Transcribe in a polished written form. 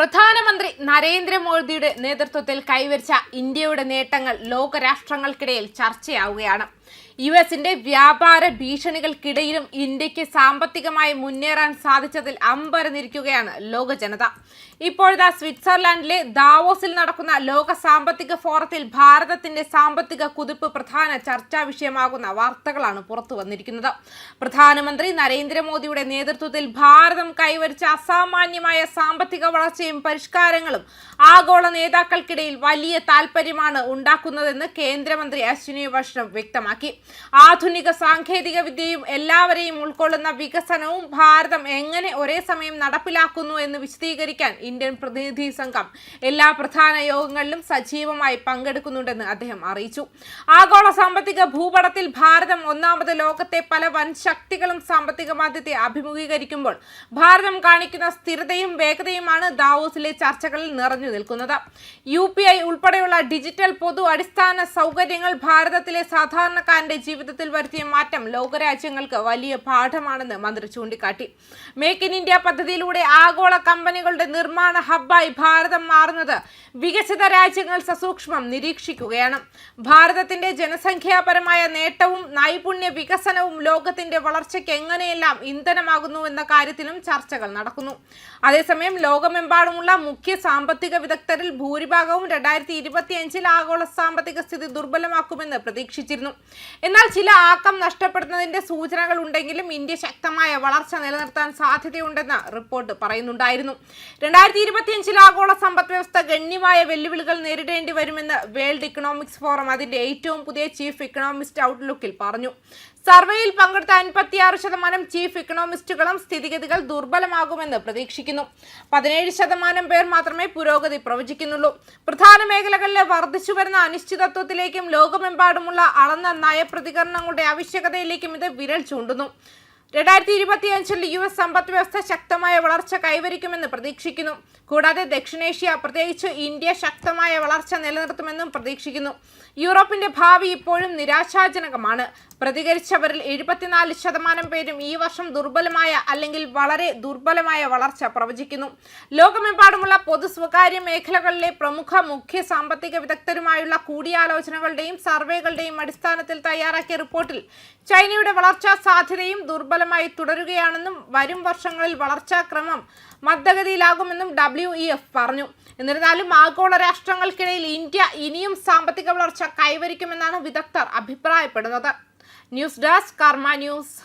പ്രധാനമന്ത്രി നരേന്ദ്രമോദിയുടെ നേതൃത്വത്തിൽ കൈവരിച്ച ഇന്ത്യയുടെ നേട്ടങ്ങൾ ലോകരാഷ്ട്രങ്ങൾക്കിടയിൽ ചർച്ചയാവുകയാണ്. യുഎസിന്റെ വ്യാപാര ഭീഷണികൾക്കിടയിലും ഇന്ത്യക്ക് സാമ്പത്തികമായി മുന്നേറാൻ സാധിച്ചതിൽ അമ്പരന്നിരിക്കുകയാണ് ലോക ജനത. ഇപ്പോഴത്തെ സ്വിറ്റ്സർലാൻഡിലെ ദാവോസിൽ നടക്കുന്ന ലോക സാമ്പത്തിക ഫോറത്തിൽ ഭാരതത്തിന്റെ സാമ്പത്തിക കുതിപ്പ് പ്രധാന ചർച്ചാ വിഷയമാകുന്ന വാർത്തകളാണ് പുറത്തു വന്നിരിക്കുന്നത്. പ്രധാനമന്ത്രി നരേന്ദ്രമോദിയുടെ നേതൃത്വത്തിൽ ഭാരതം കൈവരിച്ച അസാമാന്യമായ സാമ്പത്തിക വളർച്ചയും പരിഷ്കാരങ്ങളും ആഗോള നേതാക്കൾക്കിടയിൽ വലിയ താൽപര്യമാണ് ഉണ്ടാക്കുന്നതെന്ന് കേന്ദ്രമന്ത്രി അശ്വിനി വൈഷ്ണവ് വ്യക്തമാക്കി. ആധുനിക സാങ്കേതിക വിദ്യയും എല്ലാവരെയും ഉൾക്കൊള്ളുന്ന വികസനവും ഭാരതം എങ്ങനെ ഒരേ സമയം നടപ്പിലാക്കുന്നു എന്ന് വിശദീകരിക്കാൻ ഇന്ത്യൻ പ്രതിനിധി സംഘം എല്ലാ പ്രധാന യോഗങ്ങളിലും സജീവമായി പങ്കെടുക്കുന്നുണ്ടെന്ന് അദ്ദേഹം അറിയിച്ചു. ആഗോള സാമ്പത്തിക ഭൂപടത്തിൽ ഭാരതം ഒന്നാമത് ലോകത്തെ പല വൻ ശക്തികളും സാമ്പത്തിക മാന്ദ്യത്തെ അഭിമുഖീകരിക്കുമ്പോൾ ഭാരതം കാണിക്കുന്ന സ്ഥിരതയും വേഗതയുമാണ് ദാവോസിലെ ചർച്ചകളിൽ നിറഞ്ഞു നിൽക്കുന്നത്. UPI ഉൾപ്പെടെയുള്ള ഡിജിറ്റൽ പൊതു അടിസ്ഥാന സൗകര്യങ്ങൾ ഭാരതത്തിലെ സാധാരണക്കാരന്റെ ജീവിതത്തിൽ വരുത്തിയ മാറ്റം ലോകരാജ്യങ്ങൾക്ക് വലിയ പാഠമാണെന്ന് മന്ത്രി ചൂണ്ടിക്കാട്ടി. മേക്ക് ഇൻ ഇന്ത്യ പദ്ധതിയിലൂടെ ആഗോള കമ്പനികളുടെ നിർമ്മാണ ഹബ്ബായി ഭാരതം മാറുന്നത് വികസിത രാജ്യങ്ങൾ സസൂക്ഷ്മം നിരീക്ഷിക്കുകയാണ്. ഭാരതത്തിന്റെ ജനസംഖ്യാപരമായ നേട്ടവും നൈപുണ്യ വികസനവും ലോകത്തിന്റെ വളർച്ചയ്ക്ക് എങ്ങനെയെല്ലാം ഇന്ധനമാകുന്നു എന്ന കാര്യത്തിലും ചർച്ചകൾ നടക്കുന്നു. അതേസമയം ലോകമെമ്പാടുമുള്ള മുഖ്യ സാമ്പത്തിക വിദഗ്ധരിൽ ഭൂരിഭാഗവും 2025 ആഗോള സാമ്പത്തിക സ്ഥിതി ദുർബലമാക്കുമെന്ന് പ്രതീക്ഷിച്ചിരുന്നു. എന്നാൽ ചില ആക്കം നഷ്ടപ്പെടുന്നതിന്റെ സൂചനകൾ ഉണ്ടെങ്കിലും ഇന്ത്യ ശക്തമായ വളർച്ച നിലനിർത്താൻ സാധ്യതയുണ്ടെന്ന് റിപ്പോർട്ട് പറയുന്നുണ്ടായിരുന്നു. 2025 ആഗോള സമ്പദ് വ്യവസ്ഥ ഗണ്യമായ വെല്ലുവിളികൾ നേരിടേണ്ടി വരുമെന്ന് വേൾഡ് ഇക്കണോമിക്സ് ഫോറം അതിന്റെ ഏറ്റവും പുതിയ ചീഫ് ഇക്കണോമിസ്റ്റ് ഔട്ട്ലുക്കിൽ പറഞ്ഞു. സർവേയിൽ പങ്കെടുത്ത 56% ചീഫ് ഇക്കണോമിസ്റ്റുകളും സ്ഥിതിഗതികൾ ദുർബലമാകുമെന്ന് പ്രതീക്ഷിക്കുന്നു. 17% പേർ മാത്രമേ പുരോഗതി പ്രവചിക്കുന്നുള്ളൂ. പ്രധാന മേഖലകളിലെ വർദ്ധിച്ചുവരുന്ന അനിശ്ചിതത്വത്തിലേക്കും ലോകമെമ്പാടുമുള്ള അളന്ന നയപ്രതികരണങ്ങളുടെ ആവശ്യകതയിലേക്കും ഇത് വിരൽ ചൂണ്ടുന്നു. 2025 US സമ്പദ് വ്യവസ്ഥ ശക്തമായ വളർച്ച കൈവരിക്കുമെന്ന് പ്രതീക്ഷിക്കുന്നു. കൂടാതെ ദക്ഷിണേഷ്യ, പ്രത്യേകിച്ച് ഇന്ത്യ ശക്തമായ വളർച്ച നിലനിർത്തുമെന്നും പ്രതീക്ഷിക്കുന്നു. യൂറോപ്പിന്റെ ഭാവി ഇപ്പോഴും നിരാശാജനകമാണ്. പ്രതികരിച്ചവരിൽ 74% പേരും ഈ വർഷം ദുർബലമായ അല്ലെങ്കിൽ വളരെ ദുർബലമായ വളർച്ച പ്രവചിക്കുന്നു. ലോകമെമ്പാടുമുള്ള പൊതു സ്വകാര്യ മേഖലകളിലെ പ്രമുഖ മുഖ്യ സാമ്പത്തിക വിദഗ്ധരുമായുള്ള കൂടിയാലോചനകളുടെയും സർവേകളുടെയും അടിസ്ഥാനത്തിൽ തയ്യാറാക്കിയ റിപ്പോർട്ടിൽ ചൈനയുടെ വളർച്ചാ സാധ്യതയും ദുർബലമായി തുടരുകയാണെന്നും വരും വർഷങ്ങളിൽ വളർച്ചാ ക്രമം മന്ദഗതിയിലാകുമെന്നും WEF പറഞ്ഞു. എന്നിരുന്നാലും ആഗോള രാഷ്ട്രങ്ങൾക്കിടയിൽ ഇന്ത്യ ഇനിയും സാമ്പത്തിക വളർച്ച കൈവരിക്കുമെന്നാണ് വിദഗ്ധർ അഭിപ്രായപ്പെടുന്നത്. ന്യൂസ് ഡെസ്ക് കർമ്മ ന്യൂസ്.